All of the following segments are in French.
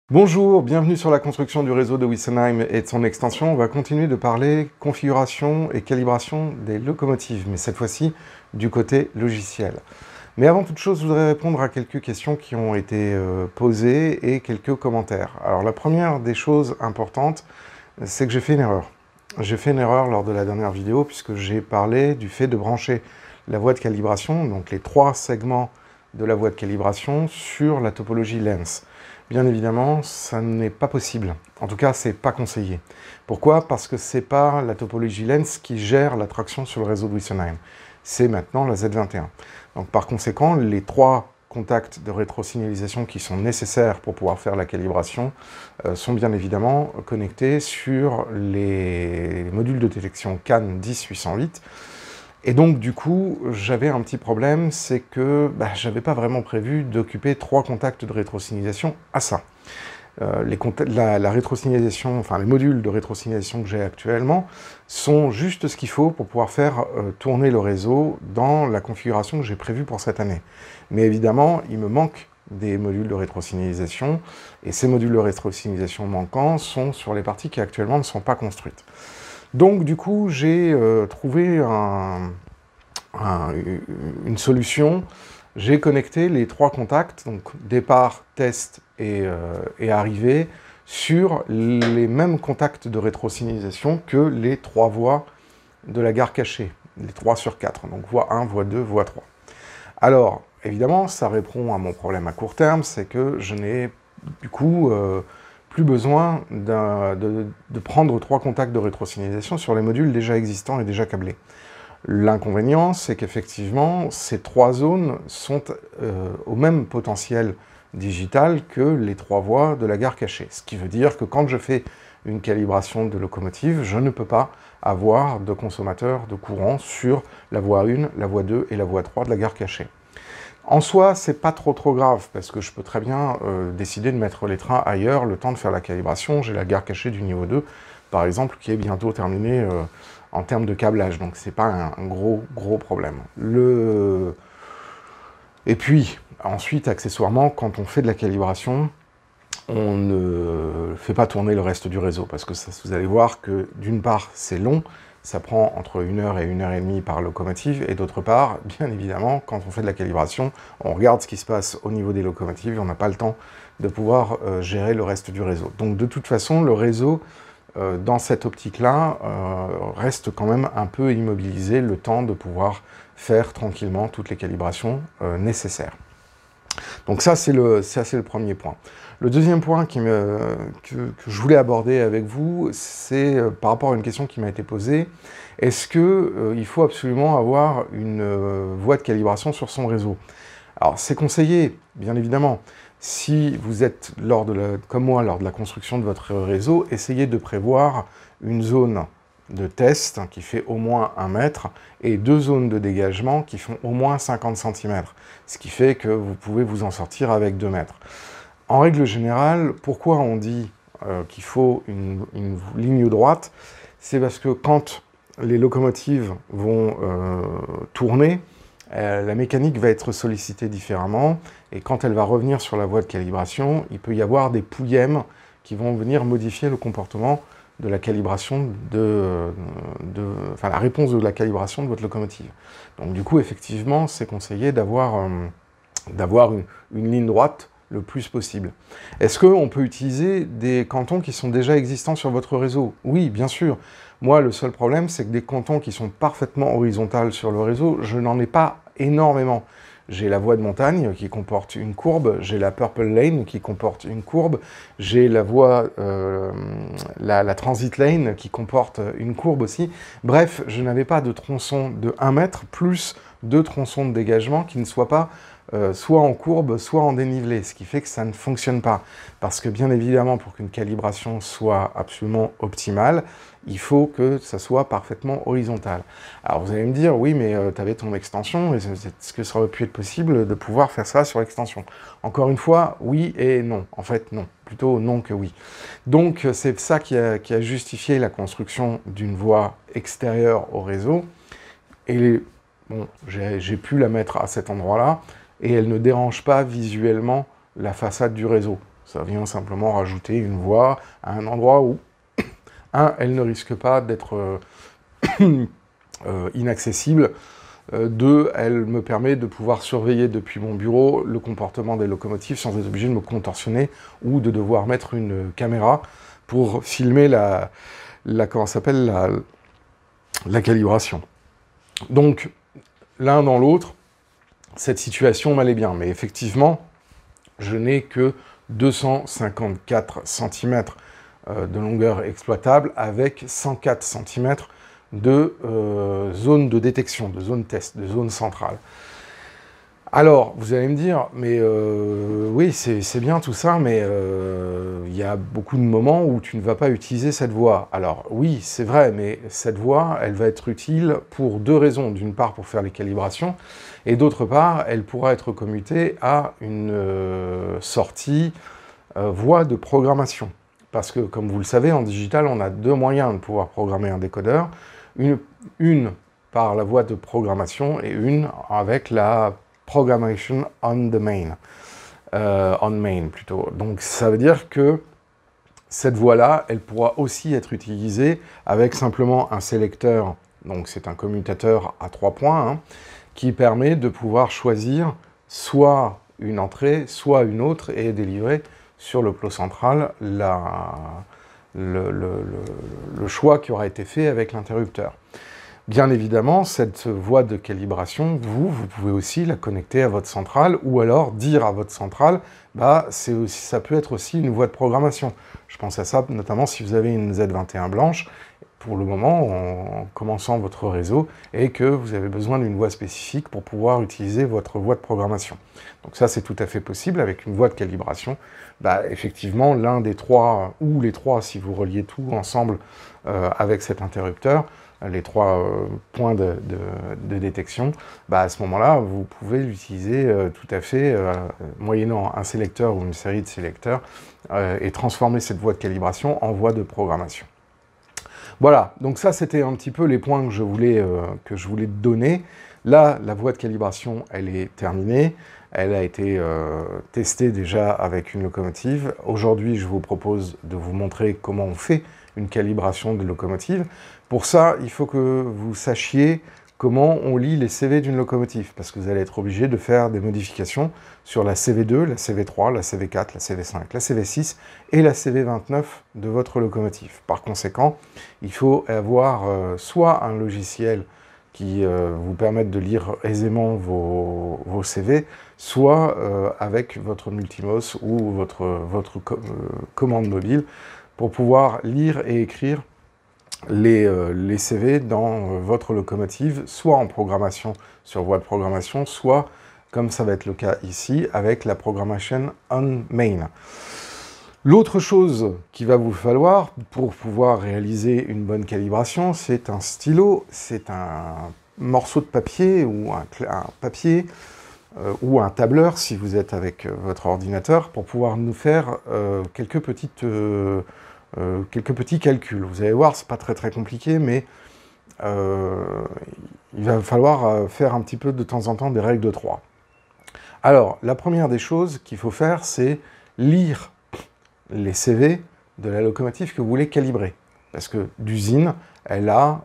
Bonjour, bienvenue sur la construction du réseau de Wessenheim et de son extension. On va continuer de parler configuration et calibration des locomotives, mais cette fois-ci du côté logiciel. Mais avant toute chose, je voudrais répondre à quelques questions qui ont été posées et quelques commentaires. Alors la première des choses importantes, c'est que j'ai fait une erreur. J'ai fait une erreur lors de la dernière vidéo puisque j'ai parlé du fait de brancher la voie de calibration, donc les 3 segments de la voie de calibration sur la topologie Lens. Bien évidemment, ça n'est pas possible. En tout cas, c'est pas conseillé. Pourquoi? Parce que c'est pas la topologie Lens qui gère la traction sur le réseau de Wessenheim. C'est maintenant la Z21. Donc par conséquent, les 3 contacts de rétrosignalisation qui sont nécessaires pour pouvoir faire la calibration sont bien évidemment connectés sur les modules de détection CAN 10-808. Et donc, du coup, j'avais un petit problème, c'est que j'avais pas vraiment prévu d'occuper 3 contacts de rétrosignalisation à ça. La rétrosignalisation, enfin les modules de rétrosignalisation que j'ai actuellement sont juste ce qu'il faut pour pouvoir faire tourner le réseau dans la configuration que j'ai prévue pour cette année. Mais évidemment, il me manque des modules de rétrosignalisation, et ces modules de rétrosignalisation manquants sont sur les parties qui actuellement ne sont pas construites. Donc du coup, j'ai trouvé une solution. J'ai connecté les 3 contacts, donc départ, test et arrivée, sur les mêmes contacts de rétrosignalisation que les 3 voies de la gare cachée, les 3 sur 4, donc voie 1, voie 2, voie 3. Alors, évidemment, ça répond à mon problème à court terme, c'est que je n'ai du coup plus besoin de prendre 3 contacts de rétrosignalisation sur les modules déjà existants et déjà câblés. L'inconvénient, c'est qu'effectivement, ces 3 zones sont au même potentiel digital que les 3 voies de la gare cachée. Ce qui veut dire que quand je fais une calibration de locomotive, je ne peux pas avoir de consommateur de courant sur la voie 1, la voie 2 et la voie 3 de la gare cachée. En soi, c'est pas trop grave, parce que je peux très bien décider de mettre les trains ailleurs, le temps de faire la calibration. J'ai la gare cachée du niveau 2, par exemple, qui est bientôt terminée en termes de câblage, donc c'est pas un gros problème. Et puis, ensuite, accessoirement, quand on fait de la calibration, on ne fait pas tourner le reste du réseau, parce que ça, vous allez voir que, d'une part, c'est long, ça prend entre 1 heure et 1 heure et demie par locomotive, et d'autre part, bien évidemment, quand on fait de la calibration, on regarde ce qui se passe au niveau des locomotives, et on n'a pas le temps de pouvoir gérer le reste du réseau. Donc de toute façon, le réseau, dans cette optique-là, reste quand même un peu immobilisé, le temps de pouvoir faire tranquillement toutes les calibrations nécessaires. Donc ça, c'est le premier point. Le deuxième point que je voulais aborder avec vous, c'est par rapport à une question qui m'a été posée. Est-ce qu'il faut absolument avoir une voie de calibration sur son réseau? Alors, c'est conseillé, bien évidemment. Si vous êtes, comme moi, lors de la construction de votre réseau, essayez de prévoir une zone de test qui fait au moins 1 mètre et 2 zones de dégagement qui font au moins 50 cm, ce qui fait que vous pouvez vous en sortir avec 2 mètres. En règle générale, pourquoi on dit qu'il faut une ligne droite? C'est parce que quand les locomotives vont tourner, la mécanique va être sollicitée différemment, et quand elle va revenir sur la voie de calibration, il peut y avoir des pouillèmes qui vont venir modifier le comportement de la calibration la réponse de la calibration de votre locomotive. Donc du coup, effectivement, c'est conseillé d'avoir une ligne droite le plus possible. Est-ce qu'on peut utiliser des cantons qui sont déjà existants sur votre réseau? Oui, bien sûr. Moi, le seul problème, c'est que des cantons qui sont parfaitement horizontales sur le réseau, je n'en ai pas énormément. J'ai la voie de montagne qui comporte une courbe, j'ai la Purple Lane qui comporte une courbe, j'ai la voie, la Transit Lane qui comporte une courbe aussi. Bref, je n'avais pas de tronçon de 1 mètre plus 2 tronçons de dégagement qui ne soient pas soit en courbe, soit en dénivelé, ce qui fait que ça ne fonctionne pas. Parce que bien évidemment, pour qu'une calibration soit absolument optimale, il faut que ça soit parfaitement horizontal. Alors vous allez me dire, oui, mais tu avais ton extension, est-ce que ça aurait pu être possible de pouvoir faire ça sur l'extension? Encore une fois, oui et non. En fait, non. Plutôt non que oui. Donc c'est ça qui a justifié la construction d'une voie extérieure au réseau. Et bon, j'ai pu la mettre à cet endroit-là, et elle ne dérange pas visuellement la façade du réseau. Ça vient simplement rajouter une voie à un endroit où, elle ne risque pas d'être inaccessible. 2, elle me permet de pouvoir surveiller depuis mon bureau le comportement des locomotives sans être obligé de me contorsionner ou de devoir mettre une caméra pour filmer la calibration. Donc, l'un dans l'autre, cette situation m'allait bien. Mais effectivement, je n'ai que 254 cm de longueur exploitable avec 104 cm de zone de détection, de zone test, de zone centrale. Alors, vous allez me dire, mais oui, c'est bien tout ça, mais il y a beaucoup de moments où tu ne vas pas utiliser cette voie. Alors, oui, c'est vrai, mais cette voie, elle va être utile pour 2 raisons. D'une part, pour faire les calibrations, et d'autre part, elle pourra être commutée à une sortie voie de programmation. Parce que, comme vous le savez, en digital, on a 2 moyens de pouvoir programmer un décodeur. Une par la voie de programmation et une avec la programmation on the main. On main, plutôt. Donc, ça veut dire que cette voie-là, elle pourra aussi être utilisée avec simplement un sélecteur. Donc, c'est un commutateur à 3 points, hein, qui permet de pouvoir choisir soit une entrée, soit une autre, et délivrer sur le plot central le choix qui aura été fait avec l'interrupteur. Bien évidemment, cette voie de calibration, vous pouvez aussi la connecter à votre centrale, ou alors dire à votre centrale, bah, ça peut être aussi une voie de programmation. Je pense à ça, notamment si vous avez une Z21 blanche, pour le moment, en commençant votre réseau, et que vous avez besoin d'une voie spécifique pour pouvoir utiliser votre voie de programmation. Donc ça, c'est tout à fait possible avec une voie de calibration. Bah, effectivement, l'un des 3, ou les 3, si vous reliez tout ensemble avec cet interrupteur, les 3 points de détection, bah, à ce moment-là, vous pouvez l'utiliser tout à fait, moyennant un sélecteur ou une série de sélecteurs, et transformer cette voie de calibration en voie de programmation. Voilà, donc ça c'était un petit peu les points que je voulais donner. Là, la voie de calibration, elle est terminée. Elle a été testée déjà avec une locomotive. Aujourd'hui, je vous propose de vous montrer comment on fait une calibration de locomotive. Pour ça, il faut que vous sachiez comment on lit les CV d'une locomotive, parce que vous allez être obligé de faire des modifications sur la CV2, la CV3, la CV4, la CV5, la CV6 et la CV29 de votre locomotive. Par conséquent, il faut avoir soit un logiciel qui vous permette de lire aisément vos CV, soit avec votre Multimos ou votre commande mobile pour pouvoir lire et écrire les CV dans votre locomotive, soit en programmation sur voie de programmation, soit, comme ça va être le cas ici, avec la programmation on main. L'autre chose qu'il va vous falloir pour pouvoir réaliser une bonne calibration, c'est un stylo, c'est un morceau de papier ou un papier ou un tableur si vous êtes avec votre ordinateur pour pouvoir nous faire quelques petits calculs. Vous allez voir, c'est pas très compliqué, mais il va falloir faire un petit peu de temps en temps des règles de 3. Alors, la première des choses qu'il faut faire, c'est lire les CV de la locomotive que vous voulez calibrer. Parce que d'usine, elle a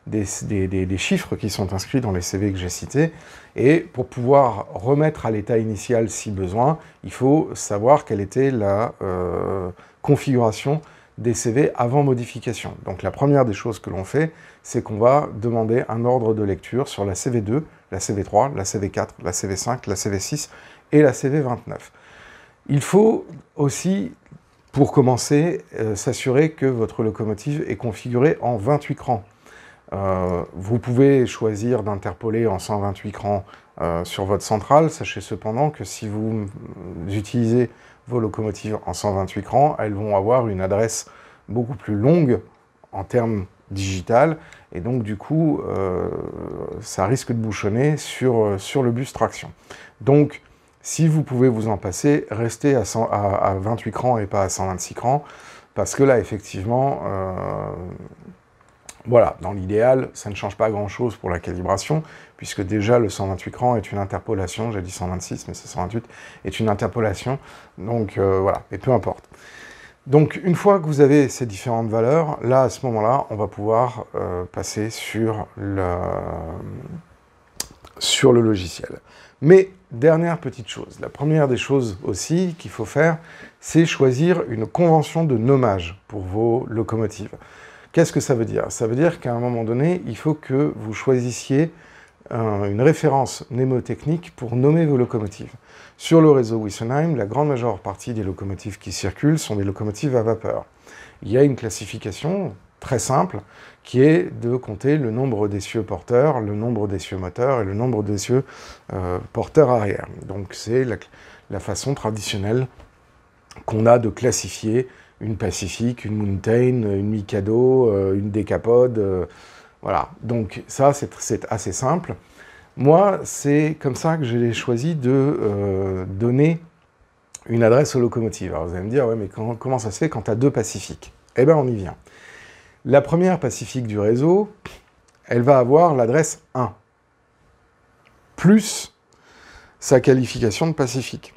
des chiffres qui sont inscrits dans les CV que j'ai cités, et pour pouvoir remettre à l'état initial si besoin, il faut savoir quelle était la configuration des CV avant modification. Donc la première des choses que l'on fait, c'est qu'on va demander un ordre de lecture sur la CV2, la CV3, la CV4, la CV5, la CV6 et la CV29. Il faut aussi, pour commencer, s'assurer que votre locomotive est configurée en 28 crans. Vous pouvez choisir d'interpoler en 128 crans sur votre centrale. Sachez cependant que si vous utilisez vos locomotives en 128 crans, elles vont avoir une adresse beaucoup plus longue en termes digital, et donc du coup, ça risque de bouchonner sur le bus traction. Donc, si vous pouvez vous en passer, restez à 28 crans et pas à 126 crans, parce que là, effectivement, Voilà, dans l'idéal, ça ne change pas grand-chose pour la calibration, puisque déjà le 128 crans est une interpolation, j'ai dit 126, mais c'est 128, est une interpolation, donc voilà, et peu importe. Donc une fois que vous avez ces différentes valeurs, là, à ce moment-là, on va pouvoir passer sur le logiciel. Mais, dernière petite chose, la première des choses aussi qu'il faut faire, c'est choisir une convention de nommage pour vos locomotives. Qu'est-ce que ça veut dire? Ça veut dire qu'à un moment donné, il faut que vous choisissiez une référence mnémotechnique pour nommer vos locomotives. Sur le réseau Wessenheim, la grande majeure partie des locomotives qui circulent sont des locomotives à vapeur. Il y a une classification très simple qui est de compter le nombre d'essieux porteurs, le nombre d'essieux moteurs et le nombre d'essieux porteurs arrière. Donc c'est la façon traditionnelle qu'on a de classifier une Pacific, une Mountain, une Mikado, une Decapod, voilà. Donc ça, c'est assez simple. Moi, c'est comme ça que j'ai choisi de donner une adresse aux locomotives. Alors vous allez me dire, ouais, mais comment ça se fait quand tu as deux Pacifiques? Eh bien, on y vient. La première Pacifique du réseau, elle va avoir l'adresse 1, plus sa qualification de Pacifique.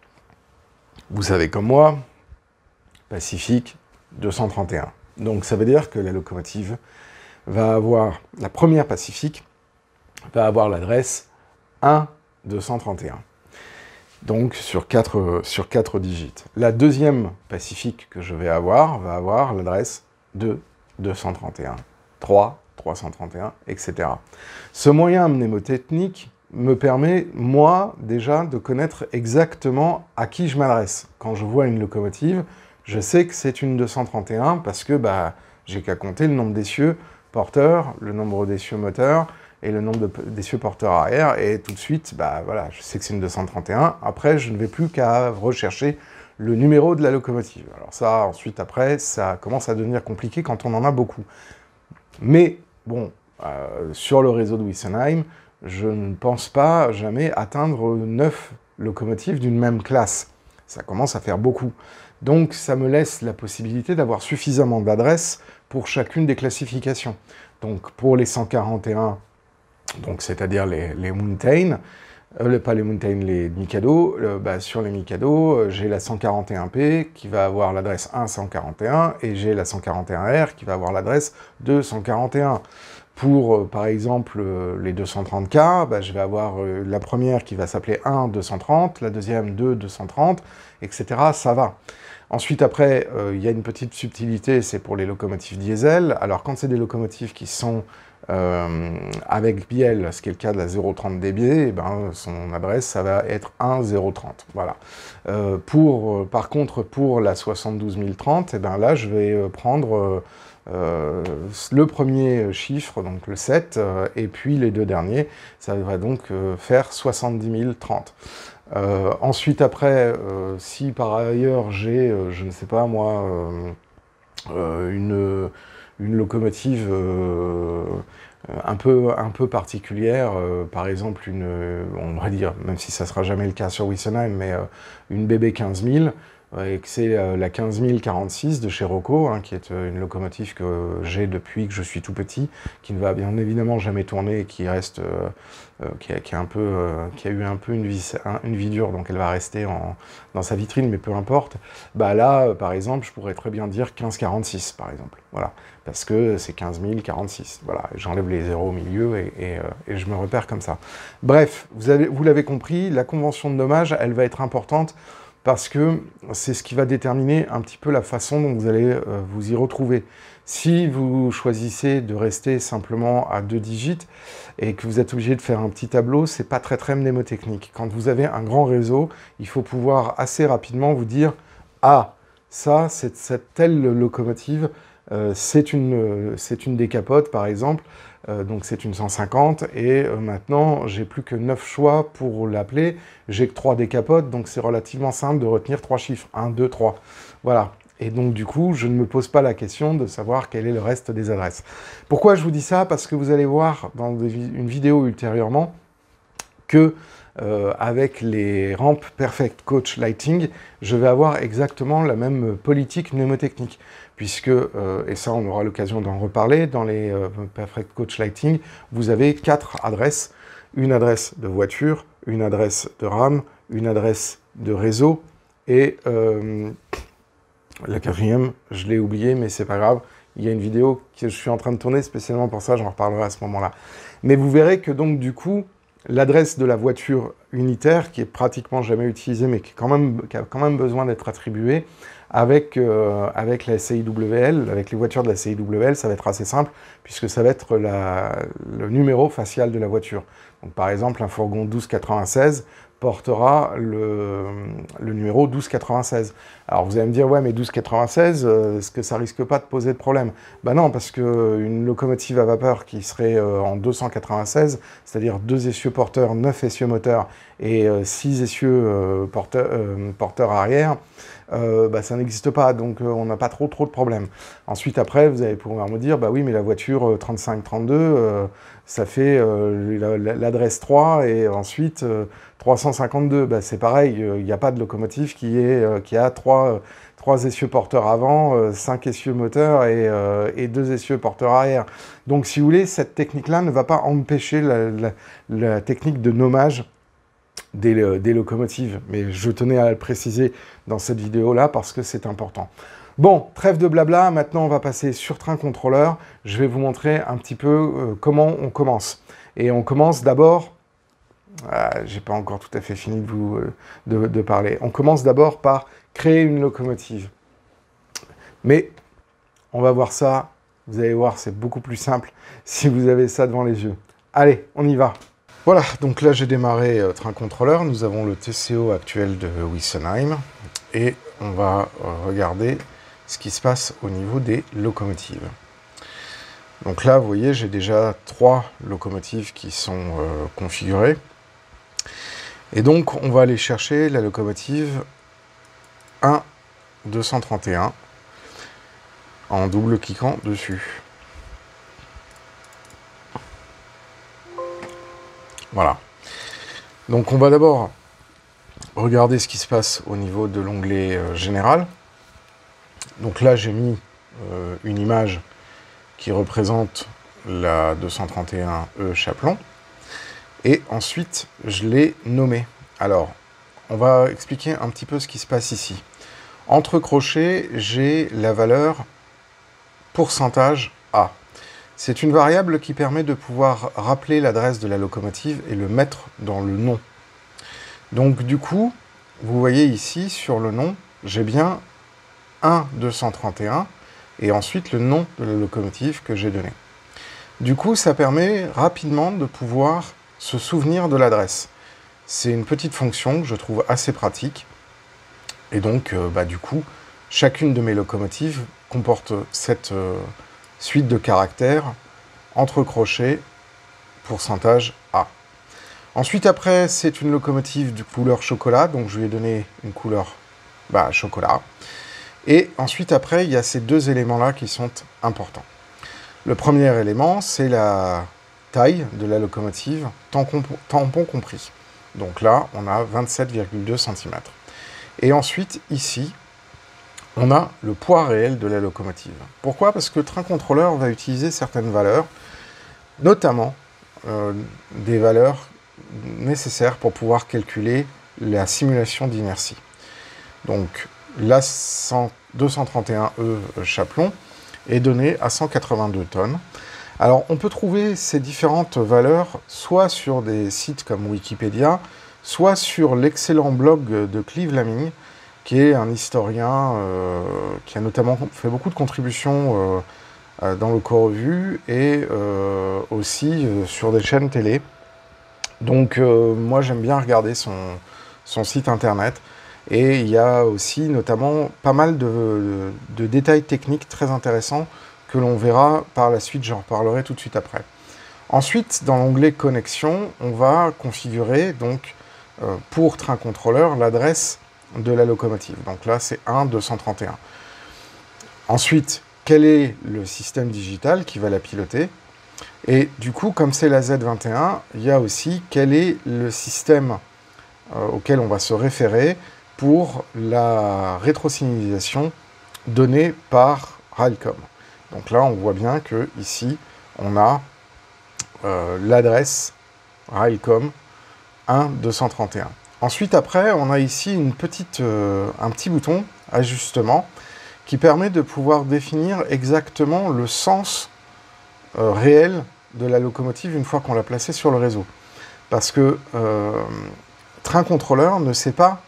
Vous savez comme moi, Pacifique 231. Donc ça veut dire que la locomotive va avoir, la première Pacifique va avoir l'adresse 1-231. Donc sur 4 digits. La deuxième Pacifique que je vais avoir va avoir l'adresse 2-231, 3-331, etc. Ce moyen mnémotechnique me permet, moi, déjà, de connaître exactement à qui je m'adresse. Quand je vois une locomotive, je sais que c'est une 231 parce que j'ai qu'à compter le nombre d'essieux porteurs, le nombre d'essieux moteurs et le nombre d'essieux porteurs arrière, et tout de suite, voilà, je sais que c'est une 231. Après, je ne vais plus qu'à rechercher le numéro de la locomotive. Alors ça, ensuite, après, ça commence à devenir compliqué quand on en a beaucoup. Mais, bon, sur le réseau de Wessenheim, je ne pense pas jamais atteindre 9 locomotives d'une même classe. Ça commence à faire beaucoup. Donc, ça me laisse la possibilité d'avoir suffisamment d'adresses pour chacune des classifications. Donc, pour les 141, c'est-à-dire les Mountain, pas les Mountain, les Mikado, sur les Mikado, j'ai la 141P qui va avoir l'adresse 1-141, et j'ai la 141R qui va avoir l'adresse 2-141. Pour, par exemple, les 230K, je vais avoir la première qui va s'appeler 1-230, la deuxième 2-230, etc. Ça va. Ensuite, après, il y a une petite subtilité, c'est pour les locomotives diesel. Alors, quand c'est des locomotives qui sont avec bielle, ce qui est le cas de la 030 DB, son adresse, ça va être 1-030. Voilà. Par contre, pour la 72030, là, je vais prendre le premier chiffre, donc le 7, et puis les deux derniers, ça va donc faire 70030. Ensuite, après, si par ailleurs j'ai, je ne sais pas moi, une locomotive un peu particulière, par exemple on va dire, même si ça ne sera jamais le cas sur Wessenheim, mais une BB 15000, et que c'est la 15046 de chez Rocco, qui est une locomotive que j'ai depuis que je suis tout petit, qui ne va bien évidemment jamais tourner, et qui reste, qui a eu un peu une vie dure, donc elle va rester dans sa vitrine, mais peu importe. Là, par exemple, je pourrais très bien dire 1546, par exemple, voilà, parce que c'est 15046, voilà, j'enlève les zéros au milieu et je me repère comme ça. Bref, vous l'avez compris, la convention de nommage, elle va être importante, parce que c'est ce qui va déterminer un petit peu la façon dont vous allez vous y retrouver. Si vous choisissez de rester simplement à 2 digits et que vous êtes obligé de faire un petit tableau, c'est pas très mnémotechnique. Quand vous avez un grand réseau, il faut pouvoir assez rapidement vous dire « Ah, ça, c'est cette telle locomotive, c'est une Decapod, par exemple, donc c'est une 150, et maintenant, j'ai plus que 9 choix pour l'appeler, j'ai que 3 Decapod, donc c'est relativement simple de retenir 3 chiffres, 1, 2, 3, voilà. Et donc, du coup, je ne me pose pas la question de savoir quel est le reste des adresses. Pourquoi je vous dis ça? Parce que vous allez voir dans une vidéo ultérieurement que avec les rampes Perfect Coach Lighting, je vais avoir exactement la même politique mnémotechnique, puisque, et ça on aura l'occasion d'en reparler, dans les Perfect Coach Lighting, vous avez 4 adresses, une adresse de voiture, une adresse de RAM, une adresse de réseau, et la quatrième, je l'ai oubliée, mais c'est pas grave, il y a une vidéo que je suis en train de tourner spécialement pour ça, j'en reparlerai à ce moment-là. Mais vous verrez que donc du coup, l'adresse de la voiture unitaire, qui est pratiquement jamais utilisée, mais qui a quand même besoin d'être attribuée, avec la CIWL, avec les voitures de la CIWL, ça va être assez simple, puisque ça va être le numéro facial de la voiture. Donc par exemple, un fourgon 1296 portera le numéro 1296. Alors vous allez me dire, ouais, mais 1296, est-ce que ça risque pas de poser de problème? Ben non, parce qu'une locomotive à vapeur qui serait en 296, c'est-à-dire 2 essieux porteurs, 9 essieux moteurs et 6 essieux porteurs arrière, bah, ça n'existe pas, donc on n'a pas trop de problèmes. Ensuite, après, vous allez pouvoir me dire, bah oui, mais la voiture 3532, ça fait l'adresse 3 et ensuite 352. Bah, c'est pareil, il n'y a pas de locomotive qui a 3 essieux porteurs avant, 5 essieux moteurs et 2 essieux porteurs arrière. Donc, si vous voulez, cette technique-là ne va pas empêcher la technique de nommage des locomotives, mais je tenais à le préciser dans cette vidéo-là parce que c'est important. Bon, trêve de blabla, maintenant on va passer sur Train Contrôleur. Je vais vous montrer un petit peu comment on commence. Et on commence d'abord... j'ai pas encore tout à fait fini de parler. On commence d'abord par créer une locomotive. Mais on va voir ça, vous allez voir, c'est beaucoup plus simple si vous avez ça devant les yeux. Allez, on y va. Voilà, donc là j'ai démarré Train Contrôleur, nous avons le TCO actuel de Wissenheim, et on va regarder ce qui se passe au niveau des locomotives. Donc là, vous voyez, j'ai déjà 3 locomotives qui sont configurées, et donc on va aller chercher la locomotive 1-231 en double-cliquant dessus. Voilà. Donc on va d'abord regarder ce qui se passe au niveau de l'onglet général. Donc là j'ai mis une image qui représente la 231E Chaplon. Et ensuite je l'ai nommée. Alors on va expliquer un petit peu ce qui se passe ici. Entre crochets, j'ai la valeur pourcentage A. C'est une variable qui permet de pouvoir rappeler l'adresse de la locomotive et le mettre dans le nom. Donc du coup, vous voyez ici, sur le nom, j'ai bien 1-231 et ensuite le nom de la locomotive que j'ai donné. Du coup, ça permet rapidement de pouvoir se souvenir de l'adresse. C'est une petite fonction que je trouve assez pratique. Et donc, du coup, chacune de mes locomotives comporte cette... suite de caractères, entre crochets, pourcentage A. Ensuite, après, c'est une locomotive de couleur chocolat, donc je lui ai donné une couleur chocolat. Et ensuite, après, il y a ces 2 éléments-là qui sont importants. Le premier élément, c'est la taille de la locomotive, tampon compris. Donc là, on a 27,2 cm. Et ensuite, ici, on a le poids réel de la locomotive. Pourquoi? Parce que Train Contrôleur va utiliser certaines valeurs, notamment des valeurs nécessaires pour pouvoir calculer la simulation d'inertie. Donc, la 231E Chaplon est donnée à 182 tonnes. Alors, on peut trouver ces différentes valeurs soit sur des sites comme Wikipédia, soit sur l'excellent blog de Clive Laming, qui est un historien qui a notamment fait beaucoup de contributions dans le co-revue et aussi sur des chaînes télé. Donc moi j'aime bien regarder son site internet, et il y a aussi notamment pas mal de détails techniques très intéressants que l'on verra par la suite, j'en reparlerai tout de suite après. Ensuite, dans l'onglet connexion, on va configurer donc pour Train Contrôleur l'adresse de la locomotive. Donc là, c'est 1-231. Ensuite, quel est le système digital qui va la piloter? Et du coup, comme c'est la Z21, il y a aussi quel est le système auquel on va se référer pour la rétrosignalisation donnée par RAILCOM. Donc là, on voit bien que ici, on a l'adresse RAILCOM 1.231. Ensuite, après, on a ici un petit bouton ajustement qui permet de pouvoir définir exactement le sens réel de la locomotive une fois qu'on l'a placée sur le réseau. Parce que Train Contrôleur ne sait pas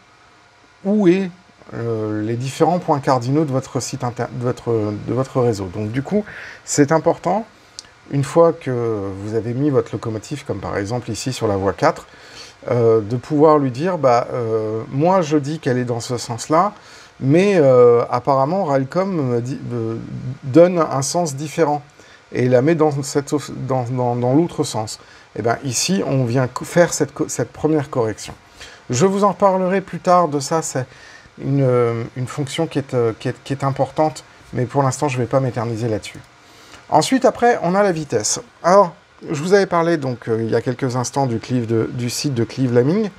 où est les différents points cardinaux de votre site de votre réseau. Donc du coup, c'est important, une fois que vous avez mis votre locomotive, comme par exemple ici sur la voie 4, de pouvoir lui dire, moi je dis qu'elle est dans ce sens-là, mais apparemment RAILCOM donne un sens différent et la met dans l'autre sens. Et bien ici, on vient faire cette première correction. Je vous en parlerai plus tard de ça, c'est une fonction qui est importante, mais pour l'instant, je ne vais pas m'éterniser là-dessus. Ensuite, après, on a la vitesse. Alors, je vous avais parlé, donc, il y a quelques instants du site de Clive Laming.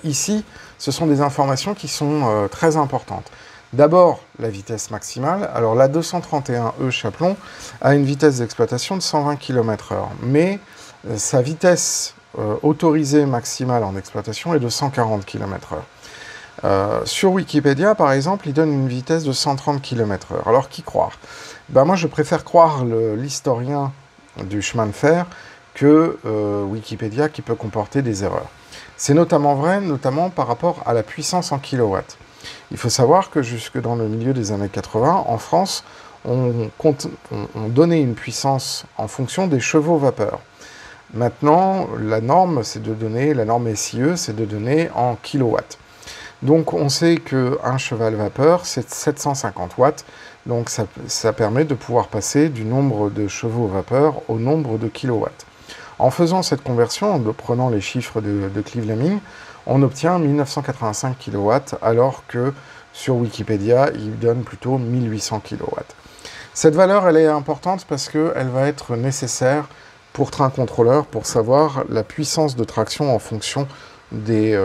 Ici, ce sont des informations qui sont très importantes. D'abord, la vitesse maximale. Alors, la 231E Chapelon a une vitesse d'exploitation de 120 km/h, mais sa vitesse autorisée maximale en exploitation est de 140 km/h. Sur Wikipédia, par exemple, il donne une vitesse de 130 km/h. Alors, qui croire? Moi, je préfère croire l'historien du chemin de fer que Wikipédia qui peut comporter des erreurs. C'est notamment vrai, par rapport à la puissance en kilowatts. Il faut savoir que jusque dans le milieu des années 80, en France, on donnait une puissance en fonction des chevaux vapeur. Maintenant, la norme SIE, c'est de donner en kilowatts. Donc on sait qu'un cheval vapeur, c'est 750 watts, donc ça permet de pouvoir passer du nombre de chevaux vapeur au nombre de kilowatts. En faisant cette conversion, en prenant les chiffres de Clive Laming, on obtient 1985 kW, alors que sur Wikipédia, il donne plutôt 1800 kW. Cette valeur, elle est importante parce qu'elle va être nécessaire pour Train Contrôleur pour savoir la puissance de traction en fonction du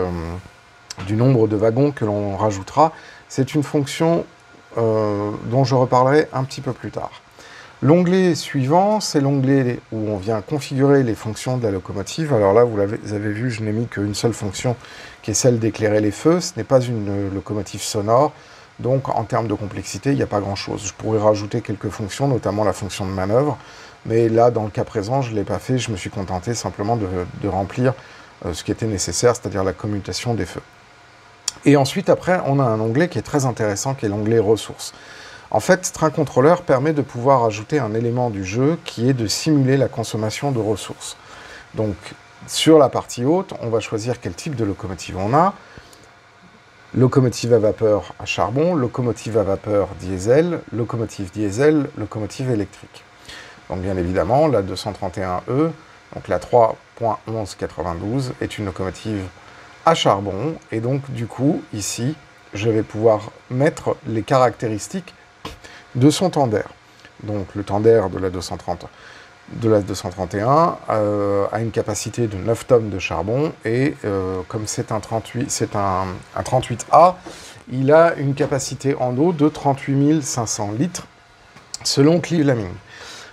nombre de wagons que l'on rajoutera. C'est une fonction dont je reparlerai un petit peu plus tard. L'onglet suivant, c'est l'onglet où on vient configurer les fonctions de la locomotive. Alors là, vous avez vu, je n'ai mis qu'une seule fonction, qui est celle d'éclairer les feux. Ce n'est pas une locomotive sonore, donc en termes de complexité, il n'y a pas grand-chose. Je pourrais rajouter quelques fonctions, notamment la fonction de manœuvre, mais là, dans le cas présent, je ne l'ai pas fait. Je me suis contenté simplement de remplir ce qui était nécessaire, c'est-à-dire la commutation des feux. Et ensuite, après, on a un onglet qui est très intéressant, qui est l'onglet ressources. En fait, Train Contrôleur permet de pouvoir ajouter un élément du jeu qui est de simuler la consommation de ressources. Donc, sur la partie haute, on va choisir quel type de locomotive on a. Locomotive à vapeur à charbon, locomotive à vapeur diesel, locomotive électrique. Donc, bien évidemment, la 231E, donc la 3.1192, est une locomotive à charbon. Et donc, du coup, ici, je vais pouvoir mettre les caractéristiques de son tender. Donc le tender de la 231 a une capacité de 9 tonnes de charbon et comme c'est un 38A, il a une capacité en eau de 38 500 litres selon Clive Laming.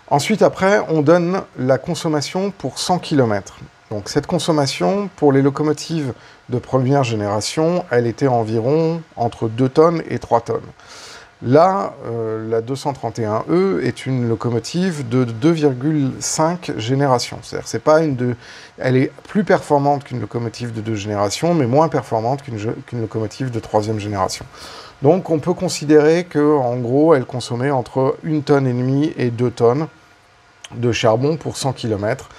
Ensuite, après, on donne la consommation pour 100 km. Donc cette consommation, pour les locomotives de première génération, elle était environ entre 2 tonnes et 3 tonnes. Là, la 231E est une locomotive de 2,5 générations. C'est-à-dire elle est plus performante qu'une locomotive de 2 générations, mais moins performante qu'une locomotive de 3e génération. Donc on peut considérer qu'en gros, elle consommait entre 1,5 tonne et 2 tonnes de charbon pour 100 km.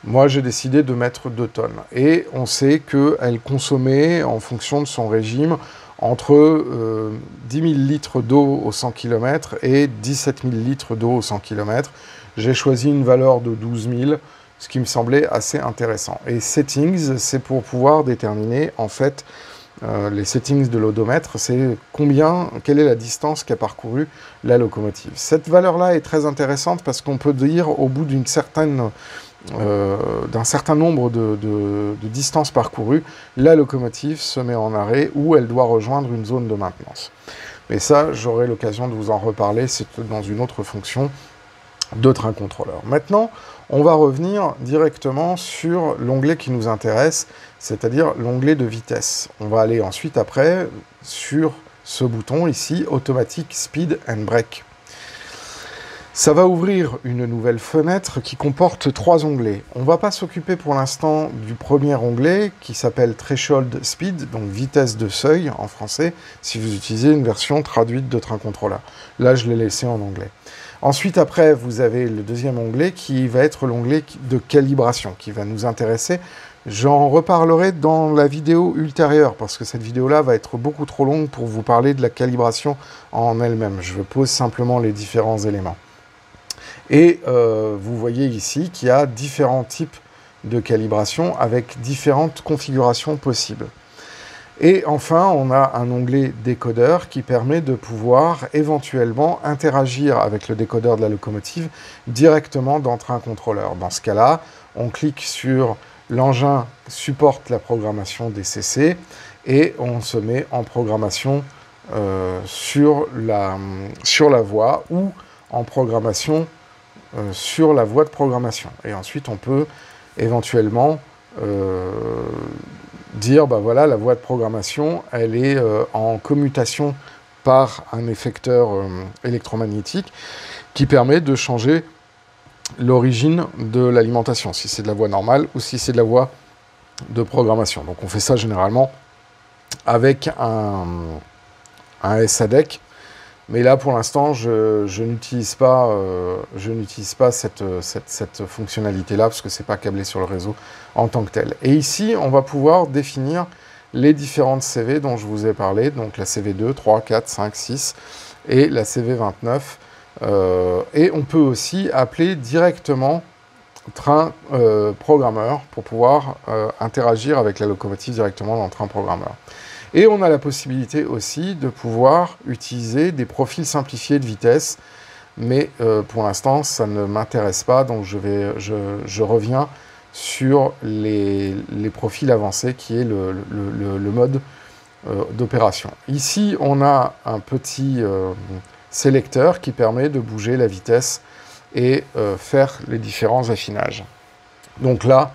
Moi, j'ai décidé de mettre 2 tonnes. Et on sait qu'elle consommait, en fonction de son régime, entre 10 000 litres d'eau au 100 km et 17 000 litres d'eau au 100 km. J'ai choisi une valeur de 12 000, ce qui me semblait assez intéressant. Et Settings, c'est pour pouvoir déterminer, en fait, les settings de l'odomètre, c'est quelle est la distance qu'a parcouru la locomotive. Cette valeur-là est très intéressante parce qu'on peut dire au bout d'un certain nombre de distances parcourues, la locomotive se met en arrêt ou elle doit rejoindre une zone de maintenance. Mais ça, j'aurai l'occasion de vous en reparler, c'est dans une autre fonction de train contrôleur. Maintenant, on va revenir directement sur l'onglet qui nous intéresse, c'est-à-dire l'onglet de vitesse. On va aller ensuite après sur ce bouton ici, Automatic Speed and Brake. Ça va ouvrir une nouvelle fenêtre qui comporte 3 onglets. On ne va pas s'occuper pour l'instant du premier onglet qui s'appelle Threshold Speed, donc vitesse de seuil en français, si vous utilisez une version traduite de train contrôleur. Là, je l'ai laissé en anglais. Ensuite, après, vous avez le deuxième onglet qui va être l'onglet de calibration, qui va nous intéresser. J'en reparlerai dans la vidéo ultérieure, parce que cette vidéo-là va être beaucoup trop longue pour vous parler de la calibration en elle-même. Je pose simplement les différents éléments. Et vous voyez ici qu'il y a différents types de calibration avec différentes configurations possibles. Et enfin, on a un onglet décodeur qui permet de pouvoir éventuellement interagir avec le décodeur de la locomotive directement dans Train Contrôleur. Dans ce cas-là, on clique sur l'engin supporte la programmation DCC et on se met en programmation sur la voie ou en programmation sur la voie de programmation. Et ensuite, on peut éventuellement dire, bah voilà, la voie de programmation, elle est en commutation par un effecteur électromagnétique qui permet de changer l'origine de l'alimentation, si c'est de la voie normale ou si c'est de la voie de programmation. Donc on fait ça généralement avec un SADC. Mais là, pour l'instant, je n'utilise pas cette fonctionnalité-là, parce que ce n'est pas câblé sur le réseau en tant que tel. Et ici, on va pouvoir définir les différentes CV dont je vous ai parlé, donc la CV2, 3, 4, 5, 6, et la CV29. Et on peut aussi appeler directement train programmeur pour pouvoir interagir avec la locomotive directement dans le train programmeur. Et on a la possibilité aussi de pouvoir utiliser des profils simplifiés de vitesse, mais pour l'instant, ça ne m'intéresse pas, donc je reviens sur les profils avancés, qui est le mode d'opération. Ici, on a un petit sélecteur qui permet de bouger la vitesse et faire les différents affinages. Donc là,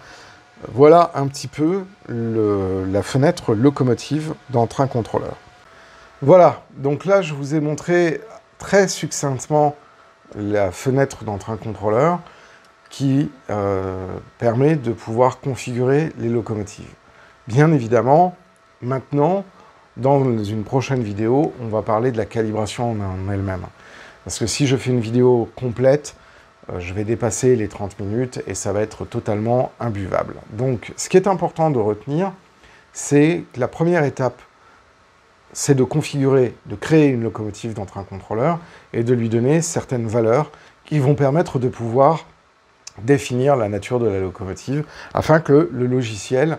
voilà un petit peu la fenêtre locomotive dans Train Contrôleur. Voilà, donc là je vous ai montré très succinctement la fenêtre dans Train Contrôleur qui permet de pouvoir configurer les locomotives. Bien évidemment, maintenant, dans une prochaine vidéo, on va parler de la calibration en elle-même. Parce que si je fais une vidéo complète, je vais dépasser les 30 minutes et ça va être totalement imbuvable. Donc, ce qui est important de retenir, c'est que la première étape, c'est de configurer, de créer une locomotive dans Train Contrôleur et de lui donner certaines valeurs qui vont permettre de pouvoir définir la nature de la locomotive afin que le logiciel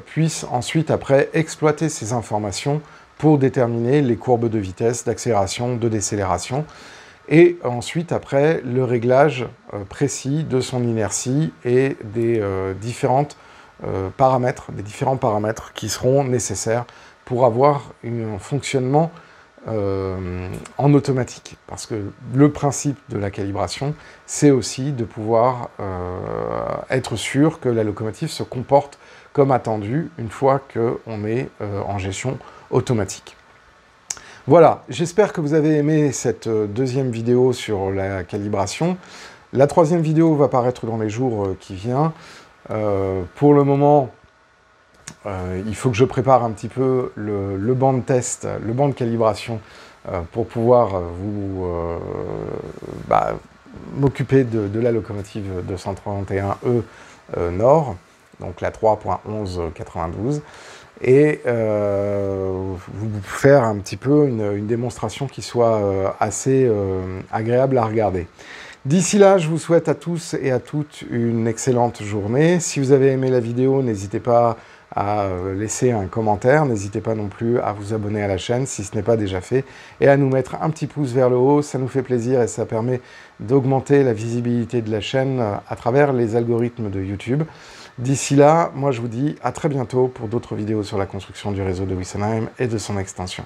puisse ensuite, après, exploiter ces informations pour déterminer les courbes de vitesse, d'accélération, de décélération, et ensuite, après, le réglage précis de son inertie et des différents paramètres qui seront nécessaires pour avoir un fonctionnement en automatique. Parce que le principe de la calibration, c'est aussi de pouvoir être sûr que la locomotive se comporte comme attendu une fois qu'on est en gestion automatique. Voilà, j'espère que vous avez aimé cette deuxième vidéo sur la calibration. La troisième vidéo va paraître dans les jours qui viennent. Pour le moment, il faut que je prépare un petit peu le banc de test, le banc de calibration, pour pouvoir m'occuper de la locomotive 231E Nord, donc la 3.1192. Et vous faire un petit peu une démonstration qui soit assez agréable à regarder. D'ici là, je vous souhaite à tous et à toutes une excellente journée. Si vous avez aimé la vidéo, n'hésitez pas à laisser un commentaire. N'hésitez pas non plus à vous abonner à la chaîne si ce n'est pas déjà fait et à nous mettre un petit pouce vers le haut. Ça nous fait plaisir et ça permet d'augmenter la visibilité de la chaîne à travers les algorithmes de YouTube. D'ici là, moi je vous dis à très bientôt pour d'autres vidéos sur la construction du réseau de Wessenheim et de son extension.